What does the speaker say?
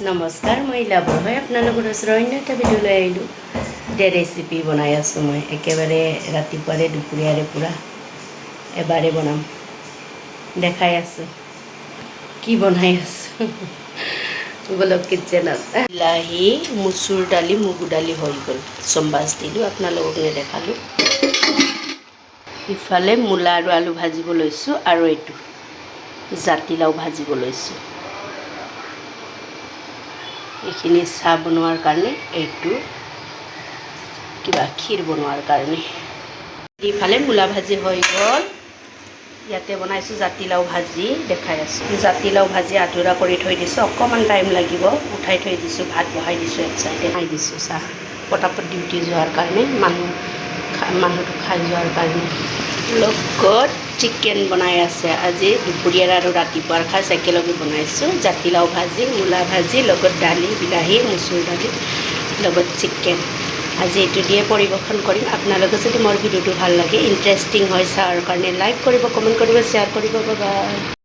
নমস্কাৰ, মই লাভৰ হয় আপোনালোকৰ ওচৰত অন্য এটা ভিডিঅ' লৈ আহিলোঁ। এতিয়া ৰেচিপি বনাই আছোঁ মই একেবাৰে ৰাতিপুৱাৰে দুপৰীয়াৰে পূৰা এবাৰে বনাম দেখাই আছোঁ কি বনাই আছোঁ। বলক কিটচেনত। বিলাহী, মচুৰ দালি, মগু দালি হৈ গ'ল, চম্বাছ দিলোঁ, আপোনালোকক নেদেখালোঁ। ইফালে মূলা আৰু আলু ভাজিব লৈছোঁ আৰু এইটো জাতিলাও ভাজিব লৈছোঁ। এইখিনি চাহ বনোৱাৰ কাৰণে, এইটো কিবা ক্ষীৰ বনোৱাৰ কাৰণে। ইফালে মূলা ভাজি হৈ গ'ল। ইয়াতে বনাইছোঁ জাতিলাও ভাজি, দেখাই আছোঁ। জাতিলাও ভাজি আধৰুৱা কৰি থৈ দিছোঁ, অকণমান টাইম লাগিব, উঠাই থৈ দিছোঁ। ভাত বহাই দিছোঁ এক চাইডে, খাই দিছোঁ চাহ পটাপট ডিউটি যোৱাৰ কাৰণে, মানুহটো খাই যোৱাৰ কাৰণে। লগত চিকেন বনাই আছে। আজি দুপৰীয়াৰ আৰু ৰাতিপুৱাৰ সাঁজ একেলগে বনাইছোঁ। জাতিলাও ভাজি, মূলা ভাজি, লগত দালি, বিলাহী, মচুৰ দালি, লগত চিকেন। আজি এইটো দিয়ে পৰিৱেশন কৰিম। আপোনালোকে যদি মোৰ ভিডিঅ'টো ভাল লাগে, ইণ্টাৰেষ্টিং হয় চাৱাৰ কাৰণে লাইক কৰিব, কমেণ্ট কৰিব, শ্বেয়াৰ কৰিব। Bye bye.